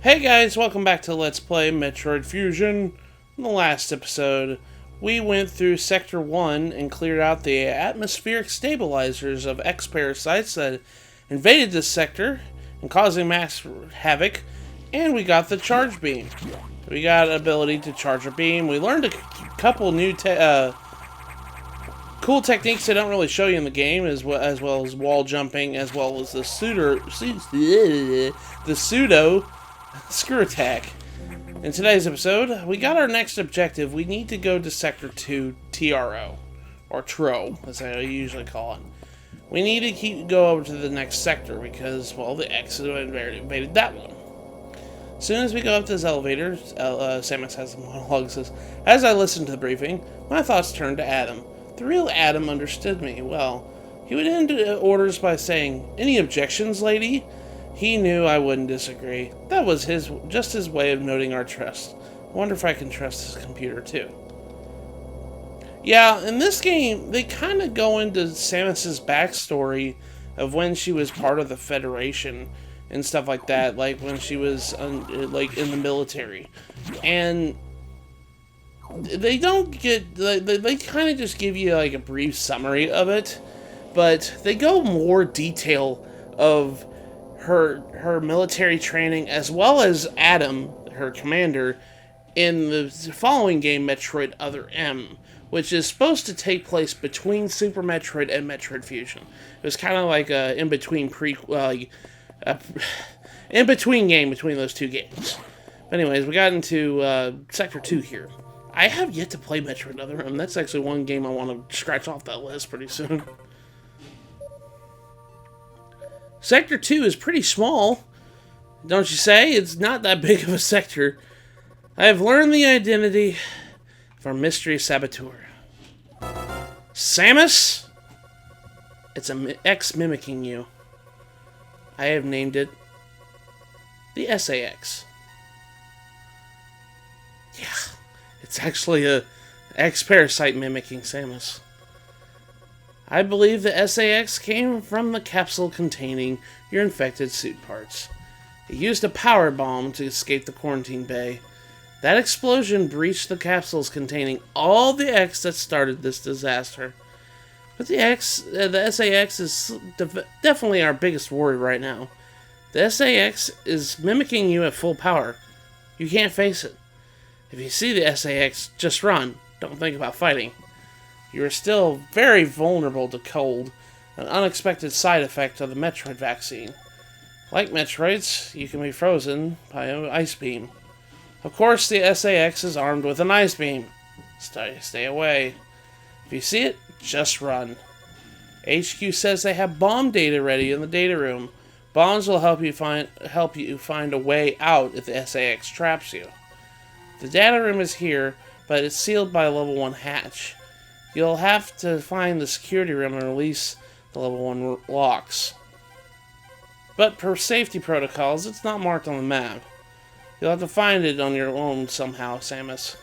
Hey guys, welcome back to Let's Play Metroid Fusion. In the last episode, we went through Sector 1 and cleared out the atmospheric stabilizers of X-parasites that invaded this sector and causing mass havoc, and we got the charge beam. We got an ability to charge a beam. We learned a couple new cool techniques they don't really show you in the game, as well as wall jumping, as well as the pseudo screw attack. In today's episode, we got our next objective. We need to go to Sector 2 TRO, or TRO, as I usually call it. We need to go over to the next sector because, well, the X has invaded that one. As soon as we go up to this elevator, Samus has some monologue. Says, as I listened to the briefing, my thoughts turned to Adam. The real Adam understood me. Well, he would end orders by saying, "Any objections, lady?" He knew I wouldn't disagree. That was just his way of noting our trust. I wonder if I can trust his computer too. Yeah, in this game, they kind of go into Samus's backstory of when she was part of the Federation and stuff like that, like when she was like in the military. And they don't get, they kind of just give you like a brief summary of it, but they go more detail of her military training, as well as Adam, her commander, in the following game, Metroid Other M, which is supposed to take place between Super Metroid and Metroid Fusion. It was kind of like a in-between in-between game between those two games. But anyways, we got into Sector 2 here. I have yet to play Metroid Other M. That's actually one game I want to scratch off that list pretty soon. Sector 2 is pretty small, don't you say? It's not that big of a sector. I have learned the identity of our mystery saboteur. Samus? It's an X mimicking you. I have named it the SAX. Yeah, it's actually a X-parasite mimicking Samus. I believe the SAX came from the capsule containing your infected suit parts. It used a power bomb to escape the quarantine bay. That explosion breached the capsules containing all the X that started this disaster. But the SAX is definitely our biggest worry right now. The SAX is mimicking you at full power. You can't face it. If you see the SAX, just run. Don't think about fighting. You are still very vulnerable to cold, an unexpected side effect of the Metroid vaccine. Like Metroids, you can be frozen by an ice beam. Of course, the SAX is armed with an ice beam. Stay away. If you see it, just run. HQ says they have bomb data ready in the data room. Bombs will help you find a way out if the SAX traps you. The data room is here, but it's sealed by a level 1 hatch. You'll have to find the security room and release the level 1 locks. But per safety protocols, it's not marked on the map. You'll have to find it on your own somehow, Samus.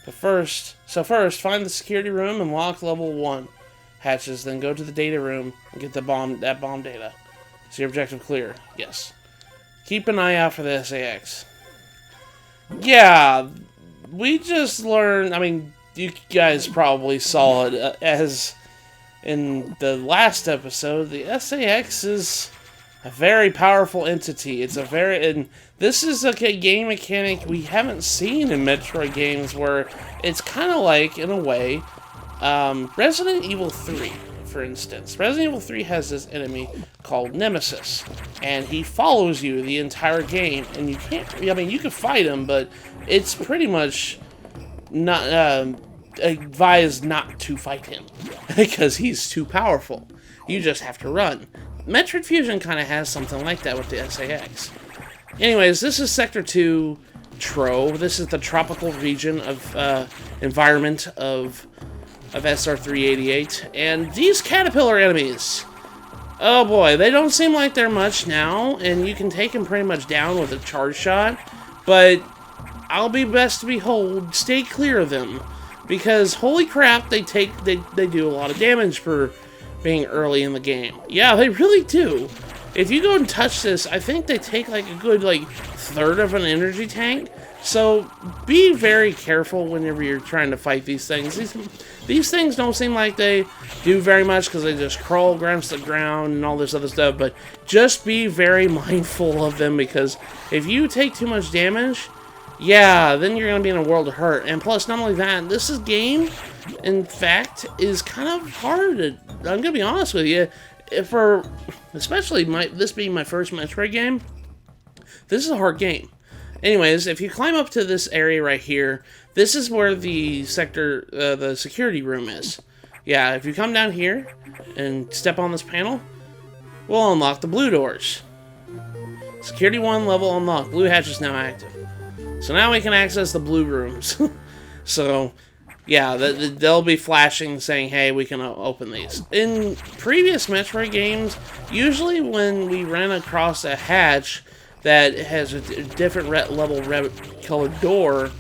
First, find the security room and lock level 1 hatches, then go to the data room and get that bomb data. Is your objective clear? Yes. Keep an eye out for the SAX. Yeah, we just learned, I mean, you guys probably saw it as in the last episode. The SAX is a very powerful entity. And this is a game mechanic we haven't seen in Metroid games, where it's kind of like, in a way, Resident Evil 3, for instance. Resident Evil 3 has this enemy called Nemesis, and he follows you the entire game, and you can't, I mean, you can fight him, but it's pretty much not advised not to fight him because he's too powerful. You just have to run. Metroid Fusion kind of has something like that with the SAX. Anyways, this is Sector 2 TRO. This is the tropical region of environment of SR388, and these caterpillar enemies, oh boy, they don't seem like they're much now, and you can take them pretty much down with a charge shot, but I'll be best to behold, stay clear of them, because holy crap, they do a lot of damage for being early in the game. Yeah, they really do. if you go and touch this, I think they take like a good like third of an energy tank. So be very careful whenever you're trying to fight these things. These things don't seem like they do very much because they just crawl against the ground and all this other stuff. But just be very mindful of them, because if you take too much damage, yeah, then you're going to be in a world of hurt. And plus, not only that, this game, in fact, is kind of hard. I'm going to be honest with you. Especially this being my first Metroid game, this is a hard game. Anyways, if you climb up to this area right here, this is where the security room is. Yeah, if you come down here and step on this panel, we'll unlock the blue doors. Security 1 level unlocked. Blue hatch is now active. So now we can access the blue rooms. So, yeah, they'll be flashing saying, hey, we can open these. In previous Metroid games, usually when we ran across a hatch that has a different level colored door,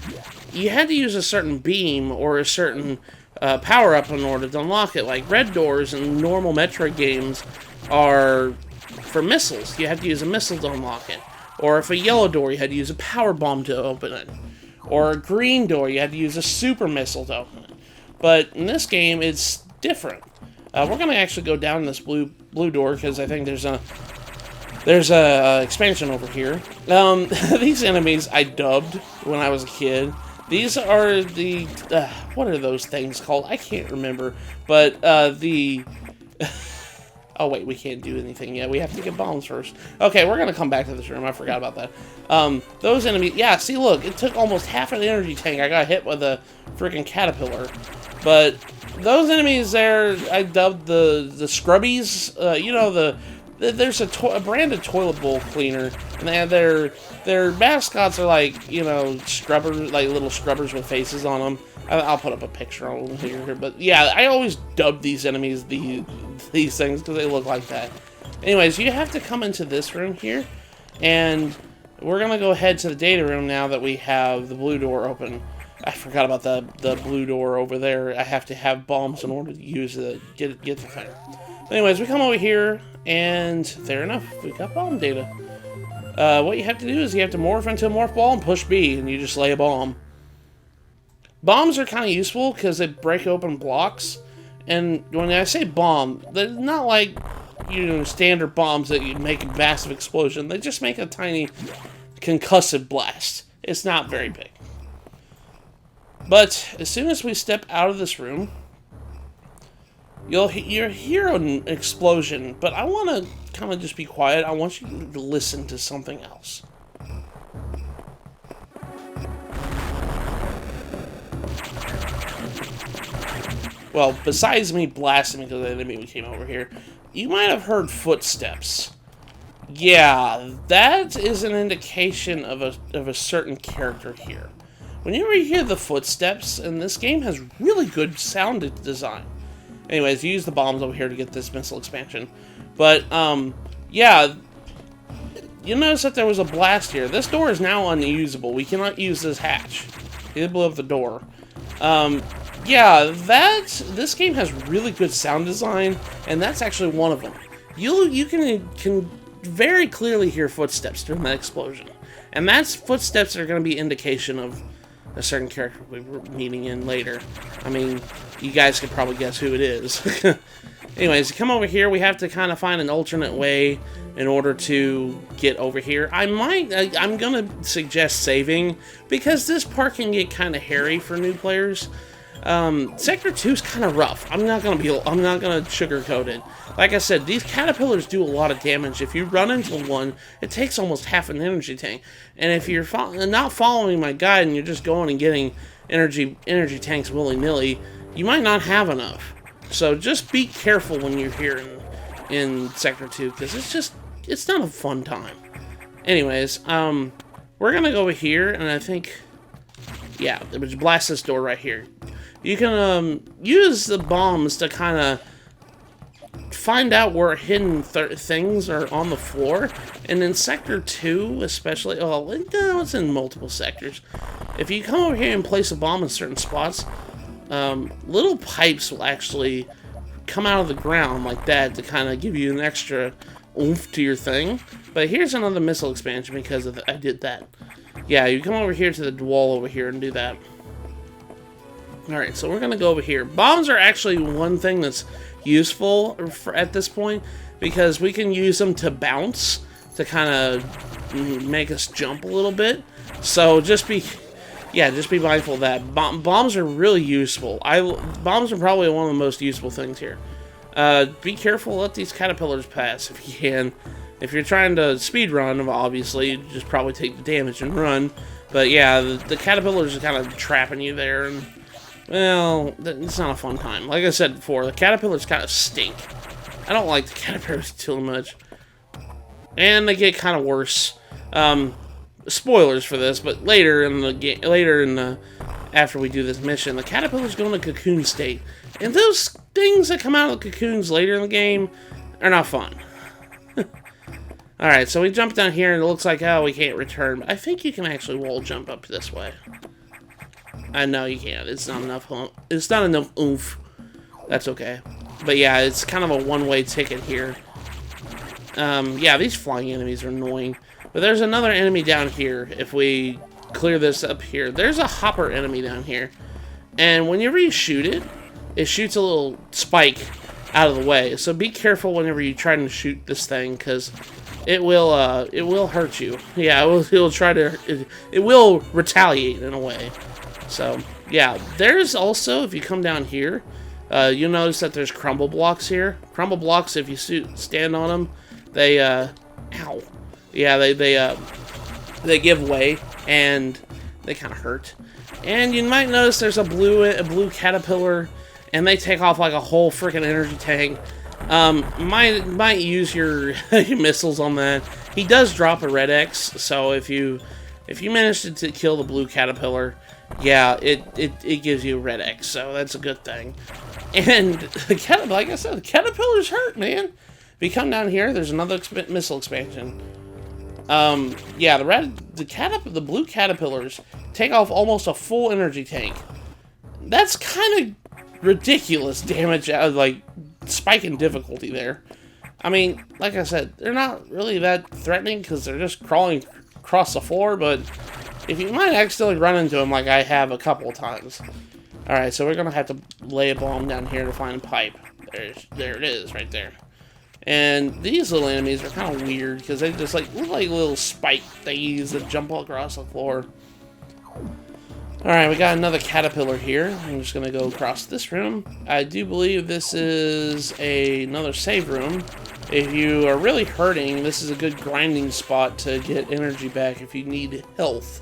you had to use a certain beam or a certain power-up in order to unlock it. Like red doors in normal Metroid games are for missiles. You have to use a missile to unlock it. Or if a yellow door, you had to use a power bomb to open it. Or a green door, you had to use a super missile to open it. But in this game, it's different. We're going to actually go down this blue door because I think there's a expansion over here. These enemies I dubbed when I was a kid. These are the what are those things called? I can't remember. But oh wait, we can't do anything yet. We have to get bombs first. Okay, we're gonna come back to this room. I forgot about that. Those enemies. Yeah, see, look, it took almost half an energy tank. I got hit with a freaking caterpillar. But those enemies there, I dubbed the scrubbies. You know, there's a brand of toilet bowl cleaner, and they have their mascots are like, you know, scrubbers, like little scrubbers with faces on them. I'll put up a picture on here, but yeah, I always dubbed these enemies these things because they look like that. Anyways, you have to come into this room here, and we're gonna go ahead to the data room now that we have the blue door open. I forgot about the blue door over there. I have to have bombs in order to use it, get the thing. Anyways, we come over here, and fair enough, we got bomb data. What you have to do is you have to morph into a morph ball and push B, and you just lay a bomb. Bombs are kind of useful because they break open blocks, and when I say bomb, they're not like, you know, standard bombs that you make a massive explosion. They just make a tiny concussive blast. It's not very big. But as soon as we step out of this room, you'll hear an explosion, but I want to kind of just be quiet. I want you to listen to something else. Well, besides me blasting because the enemy came over here, you might have heard footsteps. Yeah, that is an indication of a certain character here. Whenever you hear the footsteps, and this game has really good sound design. Anyways, you use the bombs over here to get this missile expansion. But, yeah, you'll notice that there was a blast here. This door is now unusable. We cannot use this hatch. It blew up the door. Yeah, this game has really good sound design, and that's actually one of them. You can very clearly hear footsteps during that explosion. And that's footsteps that are going to be indication of a certain character we were meeting in later. I mean, you guys could probably guess who it is. Anyways, come over here. We have to kind of find an alternate way in order to get over here. I'm gonna suggest saving because this part can get kind of hairy for new players. Sector 2 is kind of rough. I'm not gonna sugarcoat it. Like I said, these caterpillars do a lot of damage. If you run into one, it takes almost half an energy tank. And if you're not following my guide and you're just going and getting energy tanks willy-nilly, you might not have enough. So just be careful when you're here in Sector 2, because it's not a fun time. Anyways, we're gonna go over here, and I think, yeah, blast this door right here. You can use the bombs to kind of find out where hidden things are on the floor. And in Sector 2, especially, no, it's in multiple sectors. If you come over here and place a bomb in certain spots, little pipes will actually come out of the ground like that to kind of give you an extra oomph to your thing. But here's another missile expansion because I did that. Yeah, you come over here to the wall over here and do that. Alright, so we're going to go over here. Bombs are actually one thing that's useful at this point, because we can use them to bounce, to kind of make us jump a little bit. So just be mindful of that. Bombs are really useful. Bombs are probably one of the most useful things here. Be careful, let these caterpillars pass if you can. If you're trying to speed run, obviously, you just probably take the damage and run. But yeah, the caterpillars are kind of trapping you there, and well, it's not a fun time. Like I said before, the caterpillars kind of stink. I don't like the caterpillars too much. And they get kind of worse. Spoilers for this, but later in the game, after we do this mission, the caterpillars go into cocoon state. And those things that come out of the cocoons later in the game are not fun. Alright, so we jump down here, and it looks like, oh, we can't return. But I think you can actually wall jump up this way. I know you can't. It's not enough. It's not enough oomph. That's okay. But yeah, it's kind of a one-way ticket here. Yeah, these flying enemies are annoying. But there's another enemy down here. If we clear this up here, there's a hopper enemy down here. And whenever you shoot it, it shoots a little spike out of the way. So be careful whenever you try to shoot this thing, because it will hurt you. Yeah, it will retaliate in a way. So, yeah, there's also, if you come down here, you'll notice that there's crumble blocks here. Crumble blocks, if you stand on them, they, ow. Yeah, they give way, and they kind of hurt. And you might notice there's a blue caterpillar, and they take off like a whole freaking energy tank. Might use your missiles on that. He does drop a red X, so if you manage to kill the blue caterpillar, yeah, it gives you a red X, so that's a good thing. And like I said, the caterpillars hurt, man. If you come down here, there's another missile expansion. Yeah, the blue caterpillars take off almost a full energy tank. That's kind of ridiculous damage, like spike in difficulty there. I mean, like I said, they're not really that threatening because they're just crawling across the floor, but if you might accidentally run into them like I have a couple of times. Alright, so we're going to have to lay a bomb down here to find a pipe. There it is, right there. And these little enemies are kind of weird because they just look like little spike thingies that jump all across the floor. Alright, we got another caterpillar here. I'm just going to go across this room. I do believe this is another save room. If you are really hurting, this is a good grinding spot to get energy back if you need health.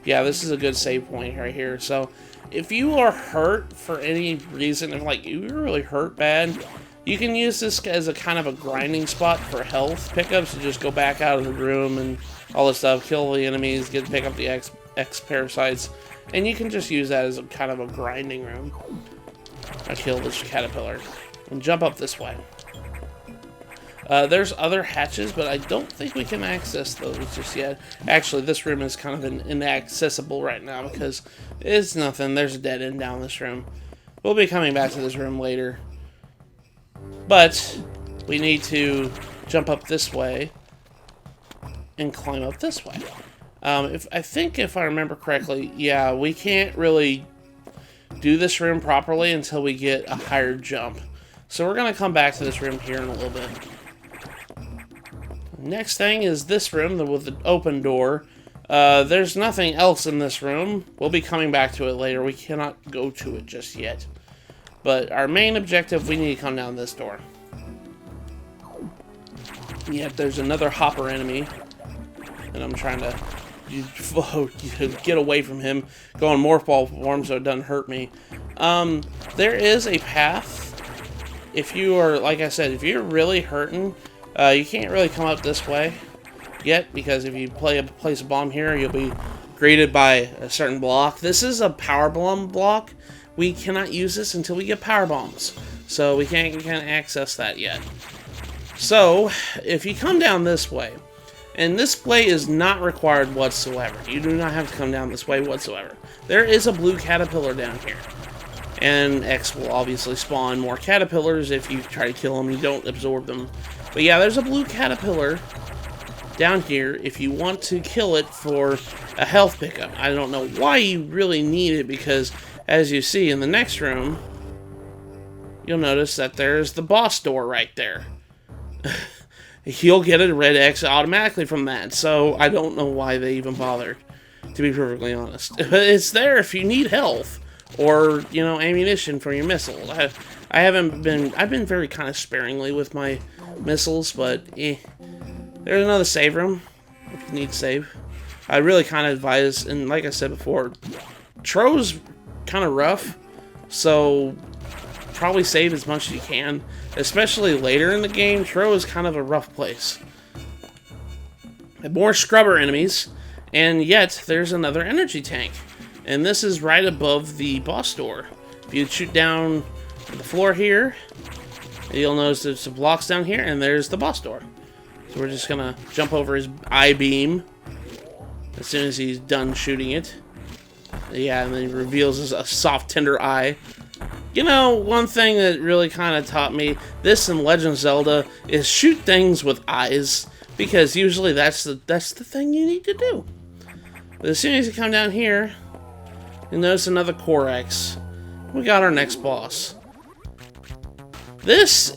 Yeah, this is a good save point right here. So, if you are hurt for any reason, if like you're really hurt bad, you can use this as a kind of a grinding spot for health pickups. You just go back out of the room and all this stuff, kill the enemies, pick up the X parasites, and you can just use that as a kind of a grinding room. I kill this caterpillar and jump up this way. There's other hatches, but I don't think we can access those just yet. Actually, this room is kind of inaccessible right now because it's nothing. There's a dead end down this room. We'll be coming back to this room later. But we need to jump up this way and climb up this way. If I remember correctly, yeah, we can't really do this room properly until we get a higher jump. So we're going to come back to this room here in a little bit. Next thing is this room with the open door. There's nothing else in this room. We'll be coming back to it later. We cannot go to it just yet. But our main objective, we need to come down this door. Yep, there's another hopper enemy. And I'm trying to get away from him. Go in morph ball form so it doesn't hurt me. There is a path. If you are, like I said, if you're really hurting, you can't really come up this way yet, because if you place a bomb here, you'll be greeted by a certain block. This is a power bomb block. We cannot use this until we get power bombs, so we can't access that yet. So, if you come down this way, and this way is not required whatsoever. You do not have to come down this way whatsoever. There is a blue caterpillar down here. And X will obviously spawn more caterpillars if you try to kill them. You don't absorb them. But yeah, there's a blue caterpillar down here if you want to kill it for a health pickup. I don't know why you really need it, because as you see in the next room, you'll notice that there's the boss door right there. You'll get a red X automatically from that, so I don't know why they even bothered, to be perfectly honest. But it's there if you need health, or, you know, ammunition for your missiles. I've been very kind of sparingly with my missiles, but there's another save room if you need to save. I really kind of advise, and like I said before, TRO's kind of rough, so probably save as much as you can, especially later in the game. TRO is kind of a rough place. More scrubber enemies, and yet there's another energy tank, and this is right above the boss door. If you shoot down the floor here, you'll notice there's some blocks down here, and there's the boss door. So we're just gonna jump over his eye beam as soon as he's done shooting it. Yeah, and then he reveals a soft, tender eye. You know, one thing that really kind of taught me this in Legend of Zelda is shoot things with eyes, because usually that's the thing you need to do. But as soon as you come down here, you'll notice another Corex. We got our next boss. This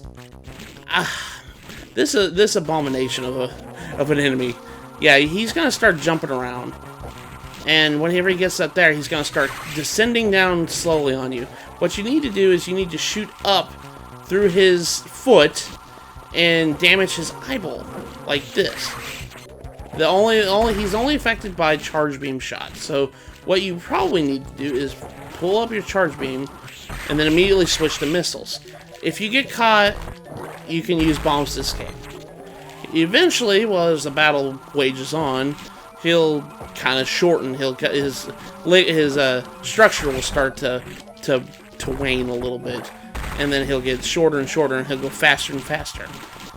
abomination of an enemy. Yeah, he's gonna start jumping around, and whenever he gets up there, he's gonna start descending down slowly on you. What you need to do is you need to shoot up through his foot and damage his eyeball like this. He's only affected by charge beam shots. So what you probably need to do is pull up your charge beam and then immediately switch to missiles. If you get caught, you can use bombs to escape. Eventually, while as the battle wages on, he'll kind of shorten. His structure will start to wane a little bit, and then he'll get shorter and shorter, and he'll go faster and faster.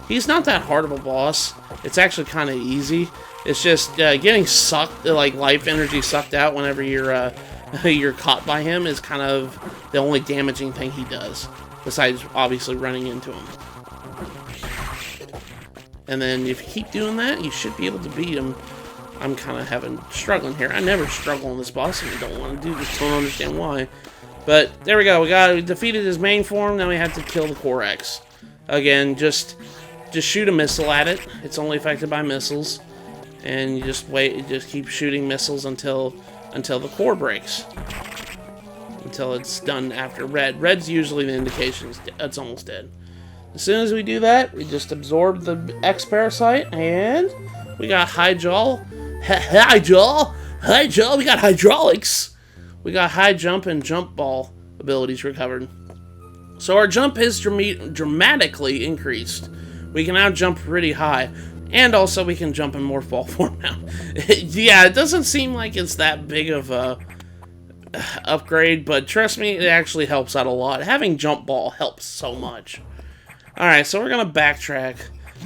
He's not that hard of a boss. It's actually kind of easy. It's just getting sucked, like life energy sucked out whenever you're caught by him is kind of the only damaging thing he does, besides obviously running into him. And then if you keep doing that, you should be able to beat him. I'm kind of struggling here. I never struggle on this boss, and I don't want to do this. Don't understand why. But there we go. We defeated his main form. Now we have to kill the Corex. Again, just shoot a missile at it. It's only affected by missiles, and you just wait. Just keep shooting missiles until the core breaks. Until it's done after red. Red's usually the indication it's almost dead. As soon as we do that, we just absorb the X parasite, and we got high jaw. High jaw. We got hydraulics. We got high jump and jump ball abilities recovered. So our jump is dramatically increased. We can now jump pretty high. And also we can jump in morph ball form now. Yeah, it doesn't seem like it's that big of a upgrade, but trust me, it actually helps out a lot. Having jump ball helps so much. Alright, so we're going to backtrack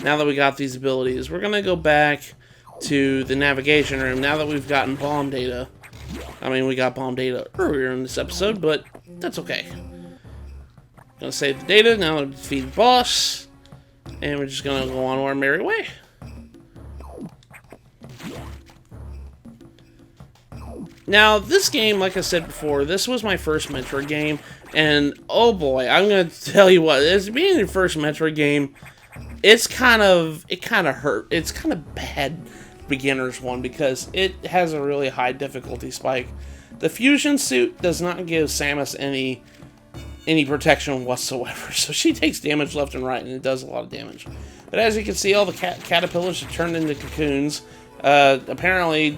now that we got these abilities. We're going to go back to the navigation room now that we've gotten bomb data. I mean, we got bomb data earlier in this episode, but that's okay. Gonna save the data, now defeat the boss, and we're just gonna go on our merry way. Now, this game, like I said before, this was my first Metroid game, and oh boy, I'm gonna tell you what, as being your first Metroid game, it kind of hurt. It's kind of bad beginner's one because it has a really high difficulty spike. The fusion suit does not give Samus any protection whatsoever, so she takes damage left and right, and it does a lot of damage. But as you can see, all the caterpillars have turned into cocoons. Apparently,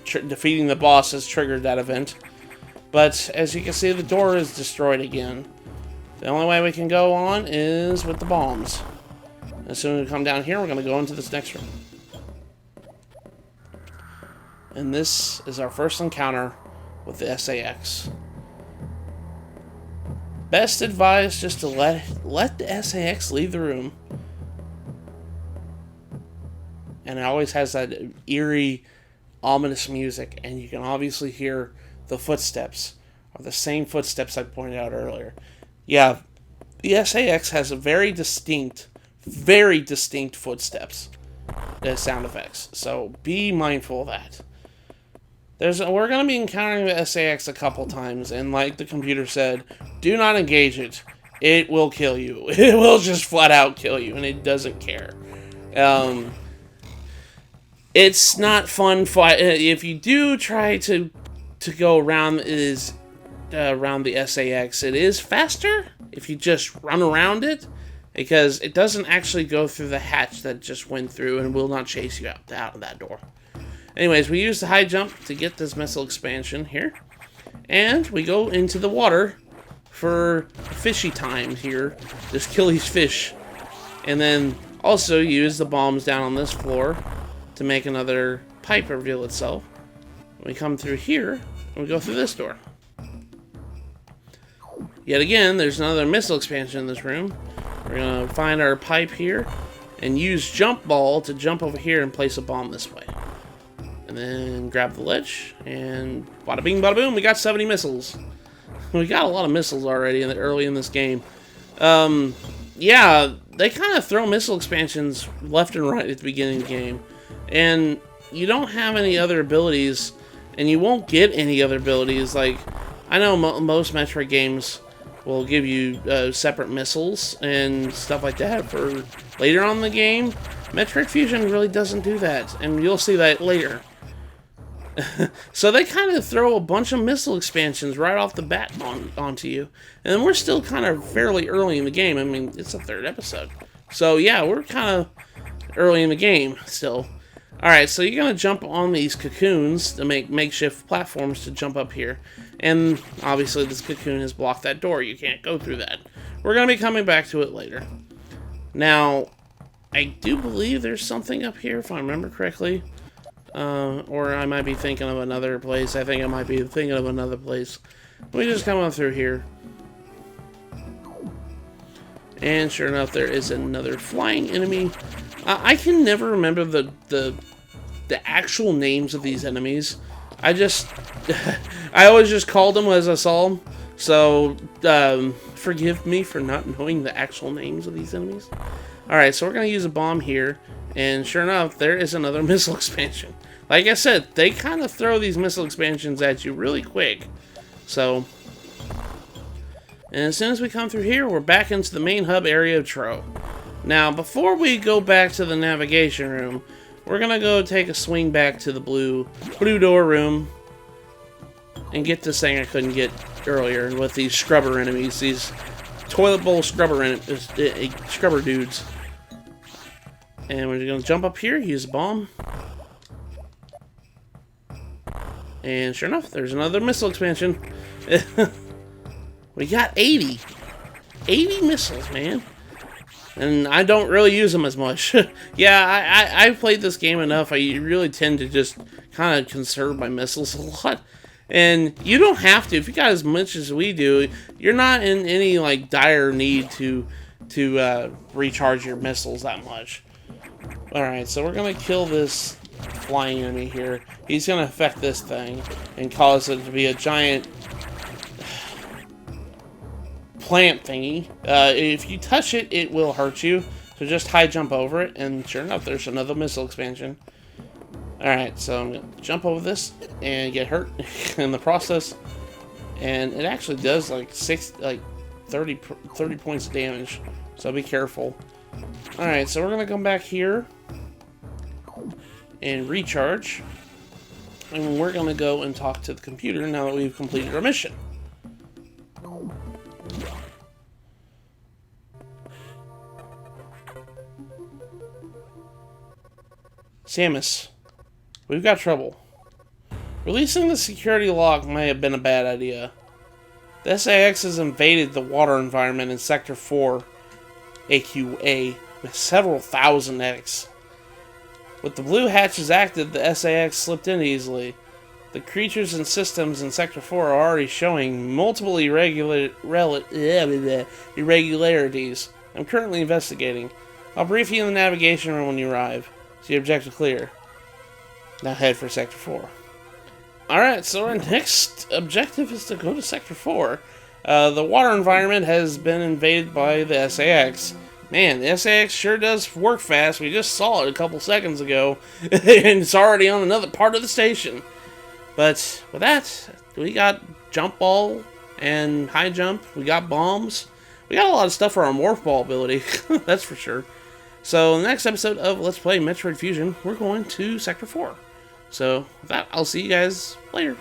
defeating the boss has triggered that event. But as you can see, the door is destroyed again. The only way we can go on is with the bombs. As soon as we come down here, we're going to go into this next room. And this is our first encounter with the SAX. Best advice just to let the SAX leave the room. And it always has that eerie, ominous music, and you can obviously hear the footsteps, or the same footsteps I pointed out earlier. Yeah, the SAX has a very distinct very distinct footsteps as sound effects. So be mindful of that. We're going to be encountering the SAX a couple times, and like the computer said, do not engage it. It will kill you. It will just flat out kill you, and it doesn't care. It's not fun fight. If you do try to go around around the SAX, it is faster if you just run around it, because it doesn't actually go through the hatch that it just went through and will not chase you out of that door. Anyways, we use the high jump to get this missile expansion here, and we go into the water for fishy time here. Just kill these fish, and then also use the bombs down on this floor to make another pipe reveal itself. We come through here, and we go through this door. Yet again, there's another missile expansion in this room. We're going to find our pipe here, and use jump ball to jump over here and place a bomb this way. And then grab the ledge, and bada bing, bada boom, we got 70 missiles. We got a lot of missiles already early in this game. Yeah, they kind of throw missile expansions left and right at the beginning of the game. And you don't have any other abilities, and you won't get any other abilities. Like, I know most Metroid games will give you separate missiles and stuff like that for later on in the game. Metroid Fusion really doesn't do that, and you'll see that later. So they kind of throw a bunch of missile expansions right off the bat onto you. And we're still kind of fairly early in the game. I mean, it's the 3rd episode. So yeah, we're kind of early in the game still. Alright, so you're going to jump on these cocoons to make makeshift platforms to jump up here. And obviously this cocoon has blocked that door. You can't go through that. We're going to be coming back to it later. Now, I do believe there's something up here, if I remember correctly. Or I might be thinking of another place. I think I might be thinking of another place. We just come on through here. And sure enough, there is another flying enemy. I can never remember the actual names of these enemies. I always just called them as I saw them. So, forgive me for not knowing the actual names of these enemies. Alright, so we're going to use a bomb here. And sure enough, there is another missile expansion. Like I said, they kind of throw these missile expansions at you really quick. So, and as soon as we come through here, we're back into the main hub area of TRO. Now, before we go back to the navigation room, we're going to go take a swing back to the blue door room and get this thing I couldn't get earlier with these scrubber enemies, these toilet bowl scrubber dudes. And we're going to jump up here, use a bomb. And sure enough, there's another missile expansion. We got 80. 80 missiles, man. And I don't really use them as much. Yeah, I've played this game enough. I really tend to just kind of conserve my missiles a lot. And you don't have to. If you got as much as we do, you're not in any like dire need to recharge your missiles that much. Alright, so we're going to kill this flying enemy here. He's going to affect this thing and cause it to be a giant plant thingy. If you touch it, it will hurt you. So just high jump over it, and sure enough, there's another missile expansion. Alright, so I'm going to jump over this and get hurt in the process. And it actually does like 30 points of damage. So be careful. Alright, so we're going to come back here and recharge. And we're going to go and talk to the computer now that we've completed our mission. Samus, we've got trouble. Releasing the security lock may have been a bad idea. The SAS has invaded the water environment in Sector 4, AQA, with several thousand X. With the blue hatches active, the SAS slipped in easily. The creatures and systems in Sector 4 are already showing multiple irregularities. I'm currently investigating. I'll brief you in the navigation room when you arrive. See objective clear. Now head for Sector 4. Alright, so our next objective is to go to Sector 4. The water environment has been invaded by the SAX. Man, the SAX sure does work fast. We just saw it a couple seconds ago, and it's already on another part of the station. But with that, we got jump ball and high jump. We got bombs. We got a lot of stuff for our morph ball ability. That's for sure. So in the next episode of Let's Play Metroid Fusion, we're going to Sector 4. So with that, I'll see you guys later.